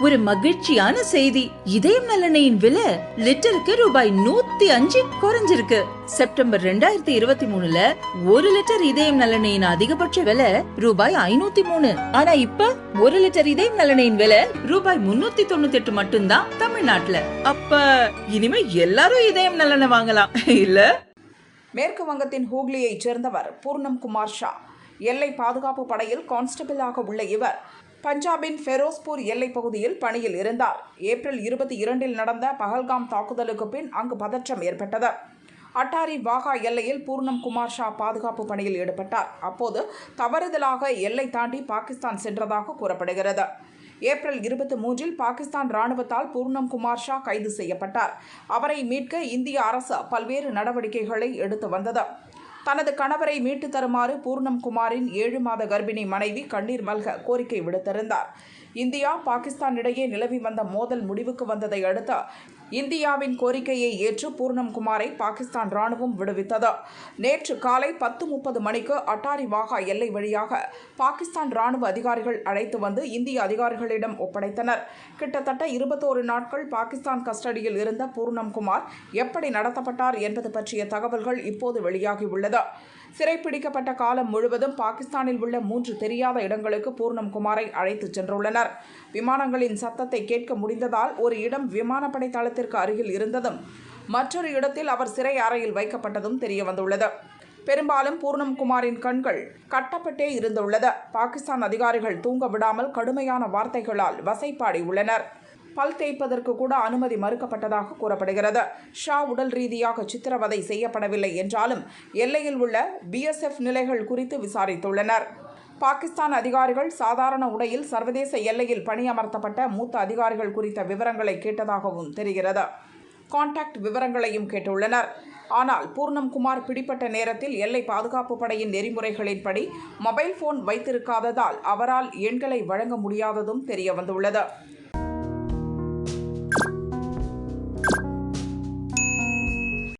ஒரு மகிழ்ச்சியான செய்தி. இதயம் நல்லெண்ணெயின் விலை லிட்டருக்கு ரூபாய் 105 குறைஞ்சிருக்கு. செப்டம்பர் 2023ல 1 லிட்டர் இதயம் நல்லெண்ணெயின் அதிகபட்ச விலை ரூபாய் 503. ஆனா இப்ப 1 லிட்டர் இதயம் நல்லெண்ணெயின் விலை ரூபாய் 398 மட்டும்தான் தமிழ்நாட்டுல. அப்ப இனிமே எல்லாரும் இதயம் நல்லெண்ணெய் வாங்கலாம் இல்ல? மேற்கு வங்கத்தின் ஹூக்ளியைச் சேர்ந்தவர் பூர்ணம் குமார் ஷா. எல்லை பாதுகாப்பு படையில் கான்ஸ்டபிளாக உள்ள இவர் பஞ்சாபின் ஃபெரோஸ்பூர் எல்லைப் பகுதியில் பணியில் இருந்தார். ஏப்ரல் 22 நடந்த பஹல்காம் தாக்குதலுக்கு பின் அங்கு பதற்றம் ஏற்பட்டது. அட்டாரி வாகா எல்லையில் பூர்ணம் குமார் ஷா பாதுகாப்பு பணியில் ஈடுபட்டார். அப்போது தவறுதலாக எல்லை தாண்டி பாகிஸ்தான் சென்றதாக கூறப்படுகிறது. ஏப்ரல் 23 பாகிஸ்தான் ராணுவத்தால் பூர்ணம் குமார் ஷா கைது செய்யப்பட்டார். அவரை மீட்க இந்திய அரசு பல்வேறு நடவடிக்கைகளை எடுத்து வந்தது. தனது கணவரை மீட்டு தருமாறு பூர்ணம் குமாரின் 7 மாத கர்ப்பிணி மனைவி கண்ணீர் மல்க கோரிக்கை விடுத்திருந்தார். இந்தியா பாகிஸ்தான் இடையே நிலவி வந்த மோதல் முடிவுக்கு வந்ததை அடுத்து இந்தியாவின் கோரிக்கையை ஏற்று பூர்ணம் குமாரை பாகிஸ்தான் ராணுவம் விடுவித்தது. நேற்று காலை 10:30 மணிக்கு அட்டாரி வாகா எல்லை வழியாக பாகிஸ்தான் ராணுவ அதிகாரிகள் அழைத்து வந்து இந்திய அதிகாரிகளிடம் ஒப்படைத்தனர். கிட்டத்தட்ட 21 நாட்கள் பாகிஸ்தான் கஸ்டடியில் இருந்த பூர்ணம் குமார் எப்படி நடத்தப்பட்டார் என்பது பற்றிய தகவல்கள் இப்போது வெளியாகியுள்ளது. சிறைப்பிடிக்கப்பட்ட காலம் முழுவதும் பாகிஸ்தானில் உள்ள 3 தெரியாத இடங்களுக்கு பூர்ணம் குமாரை அழைத்துச் சென்றுள்ளனர். விமானங்களின் சத்தத்தை கேட்க முடிந்ததால் ஒரு இடம் விமானப்படை தளத்திற்கு அருகில் இருந்ததும் மற்றொரு இடத்தில் அவர் சிறை அறையில் வைக்கப்பட்டதும் தெரியவந்துள்ளது. பெரும்பாலும் பூர்ணம் குமாரின் கண்கள் கட்டப்பட்டே இருந்துள்ளது. பாகிஸ்தான் அதிகாரிகள் தூங்க விடாமல் கடுமையான வார்த்தைகளால் வசைப்பாடி உள்ளனர். பல் தேய்ப்பதற்கு கூட அனுமதி மறுக்கப்பட்டதாக கூறப்படுகிறது. ஷா உடல் ரீதியாக சித்திரவதை செய்யப்படவில்லை என்றாலும் எல்லையில் உள்ள BSF நிலைகள் குறித்து விசாரித்துள்ளனர். பாகிஸ்தான் அதிகாரிகள் சாதாரண உடையில் சர்வதேச எல்லையில் பணியமர்த்தப்பட்ட மூத்த அதிகாரிகள் குறித்த விவரங்களை கேட்டதாகவும் தெரிகிறது. கான்டாக்ட் விவரங்களையும் கேட்டுள்ளனர். ஆனால் பூர்ணம் குமார் பிடிப்பட்ட நேரத்தில் எல்லை பாதுகாப்பு படையின் நெறிமுறைகளின்படி மொபைல் போன் வைத்திருக்காததால் அவரால் எண்களை வழங்க முடியாததும் தெரியவந்துள்ளது.